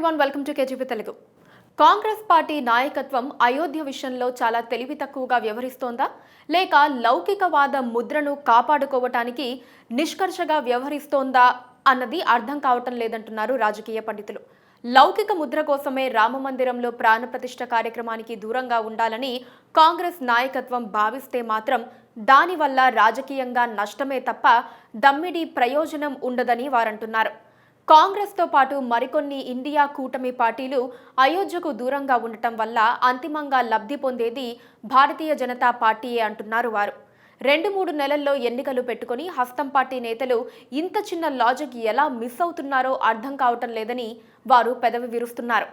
Everyone, welcome to KTV Telugu. Congress party నాయకత్వం అయోధ్య విషయంలో చాలా తెలివి తక్కువగా వ్యవహరిస్తోందా, లేక లౌకికవాద ముద్రను కాపాడుకోవటానికి నిష్కర్షగా వ్యవహరిస్తోందా అన్నది అర్థం కావటం లేదంటున్నారు రాజకీయ పండితులు. లౌకిక ముద్ర కోసమే రామమందిరంలో ప్రాణప్రతిష్ఠ కార్యక్రమానికి దూరంగా ఉండాలని కాంగ్రెస్ నాయకత్వం భావిస్తే మాత్రం దానివల్ల రాజకీయంగా నష్టమే తప్ప దమ్మిడి ప్రయోజనం ఉండదని వారంటున్నారు. కాంగ్రెస్తో పాటు మరికొన్ని ఇండియా కూటమి పార్టీలు అయోధ్యకు దూరంగా ఉండటం వల్ల అంతిమంగా లబ్ధి పొందేది భారతీయ జనతా పార్టీయే అంటున్నారు వారు. 2-3 నెలల్లో ఎన్నికలు పెట్టుకుని హస్తం పార్టీ నేతలు ఇంత చిన్న లాజిక్ ఎలా మిస్ అవుతున్నారో అర్థం కావటం లేదని వారు పెదవి విరుస్తున్నారు.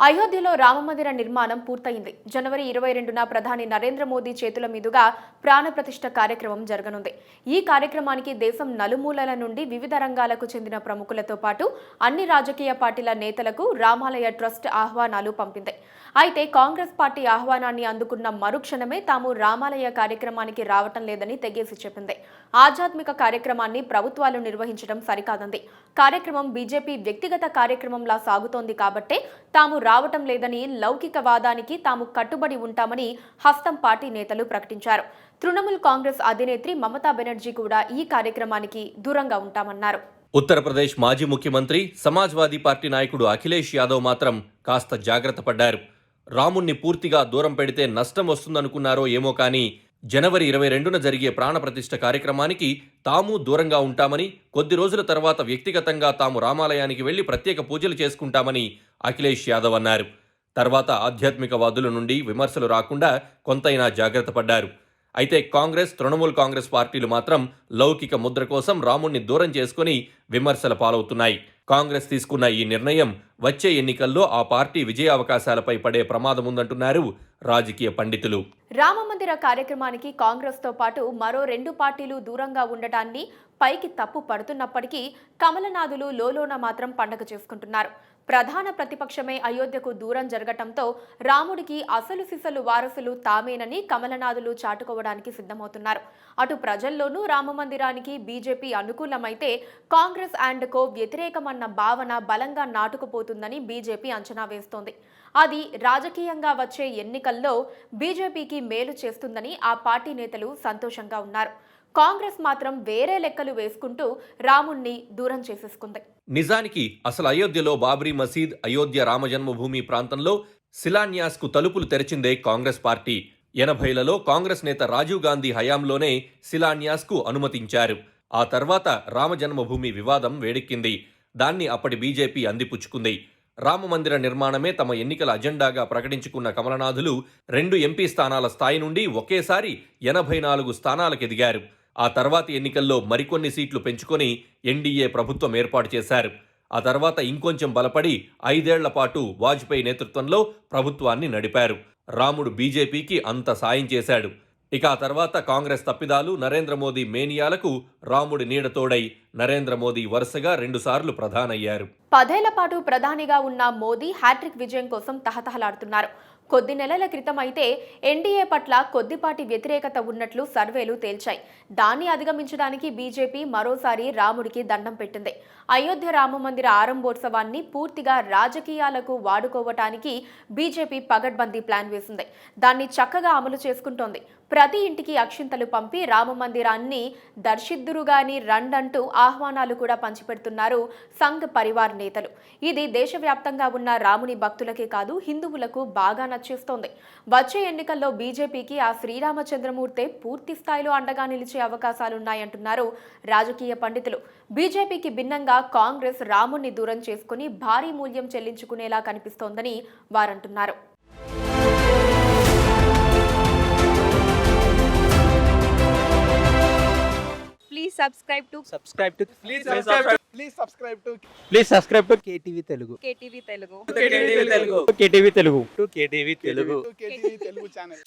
అయోధ్యలో రామమందిర నిర్మాణం పూర్తయింది. జనవరి 22న ప్రధాని నరేంద్ర మోదీ చేతుల మీదుగా ప్రాణప్రతిష్ఠ కార్యక్రమం జరగనుంది. ఈ కార్యక్రమానికి దేశం నలుమూలల నుండి వివిధ రంగాలకు చెందిన ప్రముఖులతో పాటు అన్ని రాజకీయ పార్టీల నేతలకు రామాలయ ట్రస్ట్ ఆహ్వానాలు పంపింది. అయితే కాంగ్రెస్ పార్టీ ఆహ్వానాన్ని అందుకున్న మరుక్షణమే తాము రామాలయ కార్యక్రమానికి రావటం లేదని తెగేసి చెప్పింది. ఆధ్యాత్మిక కార్యక్రమాన్ని ప్రభుత్వాలు నిర్వహించడం సరికాదంది. కార్యక్రమం బీజేపీ వ్యక్తిగత కార్యక్రమంలా సాగుతోంది కాబట్టే తాము రావటం లేదని, లౌకికవాదానికి తాము కట్టుబడి ఉంటామని హస్తం పార్టీ నేతలు ప్రకటించారు. తృణమూల్ కాంగ్రెస్ అధినేత్రి మమతా బెనర్జీ కూడా ఈ కార్యక్రమానికి దూరంగా ఉంటామన్నారు. ఉత్తరప్రదేశ్ మాజీ ముఖ్యమంత్రి, సమాజ్వాదీ పార్టీ నాయకుడు అఖిలేష్ యాదవ్ మాత్రం కాస్త జాగ్రత్త పడ్డారు. రాముణ్ణి పూర్తిగా దూరం పెడితే నష్టం వస్తుందనుకున్నారో ఏమో కానీ జనవరి 22న జరిగే ప్రాణప్రతిష్ఠ కార్యక్రమానికి తాము దూరంగా ఉంటామని, కొద్ది రోజుల తర్వాత వ్యక్తిగతంగా తాము రామాలయానికి వెళ్లి ప్రత్యేక పూజలు చేసుకుంటామని అఖిలేష్ యాదవ్ అన్నారు. తర్వాత ఆధ్యాత్మికవాదుల నుండి విమర్శలు రాకుండా కొంతైనా జాగ్రత్త పడ్డారు. అయితే కాంగ్రెస్, తృణమూల్ కాంగ్రెస్ పార్టీలు మాత్రం లౌకిక ముద్ర కోసం రాముణ్ణి దూరం చేసుకుని విమర్శల పాలవుతున్నాయి. కాంగ్రెస్ తీసుకున్న ఈ నిర్ణయం వచ్చే ఎన్నికల్లో ఆ పార్టీ విజయావకాశాలపై పడే ప్రమాదముందంటున్నారు రాజకీయ పండితులు. రామమందిర కార్యక్రమానికి కాంగ్రెస్తో పాటు మరో 2 పార్టీలు దూరంగా ఉండటాన్ని పైకి తప్పు పడుతున్నప్పటికీ కమలనాథులు లోలోన మాత్రం పండగ చేసుకుంటున్నారు. ప్రధాన ప్రతిపక్షమే అయోధ్యకు దూరం జరగటంతో రాముడికి అసలు సిసలు వారసులు తామేనని కమలనాథులు చాటుకోవడానికి సిద్ధమవుతున్నారు. అటు ప్రజల్లోనూ రామమందిరానికి బీజేపీ అనుకూలమైతే కాంగ్రెస్ అండ్ కో వ్యతిరేకమన్న భావన బలంగా నాటుకుపోతుందని బీజేపీ అంచనా వేస్తోంది. అది రాజకీయంగా వచ్చే ఎన్నికల్లో బీజేపీకి మేలు చేస్తుందని ఆ పార్టీ నేతలు సంతోషంగా ఉన్నారు. కాంగ్రెస్ మాత్రం వేరే లెక్కలు వేసుకుంటూ రాముణ్ణి దూరం చేసేసుకుంది. నిజానికి అసలు అయోధ్యలో బాబ్రీ మసీద్, అయోధ్య రామజన్మభూమి ప్రాంతంలో శిలాన్యాస్కు తలుపులు తెరిచిందే కాంగ్రెస్ పార్టీ. 80లలో కాంగ్రెస్ నేత రాజీవ్ గాంధీ హయాంలోనే శిలాన్యాస్కు అనుమతించారు. ఆ తర్వాత రామజన్మభూమి వివాదం వేడెక్కింది. దాన్ని అప్పటి బీజేపీ అందిపుచ్చుకుంది. రామమందిర నిర్మాణమే తమ ఎన్నికల అజెండాగా ప్రకటించుకున్న కమలనాథులు 2 ఎంపీ స్థానాల స్థాయి నుండి ఒకేసారి 84 స్థానాలకు ఎదిగారు. ఆ తర్వాతి ఎన్నికల్లో మరికొన్ని సీట్లు పెంచుకొని ఎన్డీఏ ప్రభుత్వం ఏర్పాటు చేశారు. ఆ తర్వాత ఇంకొంచెం బలపడి 5 ఏళ్ల పాటు వాజ్పేయి నేతృత్వంలో ప్రభుత్వాన్ని నడిపారు. రాముడు బీజేపీకి అంత సాయం చేశాడు. ఇక ఆ తర్వాత కాంగ్రెస్ తప్పిదాలు, నరేంద్ర మోదీ మేనియాలకు రాముడి నీడతోడై నరేంద్ర మోదీ వరుసగా 2 సార్లు ప్రధానయ్యారు. 10 ఏళ్ల పాటు ప్రధానిగా ఉన్న మోదీ హ్యాట్రిక్ విజయం కోసం తహతహలాడుతున్నారు. కొద్ది నెలల క్రితం అయితే ఎన్డీఏ పట్ల కొద్దిపాటి వ్యతిరేకత ఉన్నట్లు సర్వేలు తేల్చాయి. దాన్ని అధిగమించడానికి బీజేపీ మరోసారి రాముడికి దండం పెట్టింది. అయోధ్య రామమందిర ఆరంభోత్సవాన్ని పూర్తిగా రాజకీయాలకు వాడుకోవటానికి బీజేపీ పగడ్బందీ ప్లాన్ వేసింది. దాన్ని చక్కగా అమలు చేసుకుంటోంది. ప్రతి ఇంటికి అక్షింతలు పంపి రామమందిరాన్ని దర్శిద్దురుగాని రండంటూ ఆహ్వానాలు కూడా పంచిపెడుతున్నారు సంఘ్ పరివార్ నేతలు. ఇది దేశవ్యాప్తంగా ఉన్న రాముని భక్తులకే కాదు, హిందువులకు బాగా నచ్చేస్తోంది. వచ్చే ఎన్నికల్లో బీజేపీకి ఆ శ్రీరామచంద్రమూర్తే పూర్తి స్థాయిలో అండగా నిలిచే అవకాశాలున్నాయంటున్నారు రాజకీయ పండితులు. బీజేపీకి భిన్నంగా కాంగ్రెస్ రాముణ్ణి దూరం చేసుకుని భారీ మూల్యం చెల్లించుకునేలా కనిపిస్తోందని వారంటున్నారు. Please subscribe to KTV Telugu. KTV Telugu. KTV Telugu. KTV Telugu channel.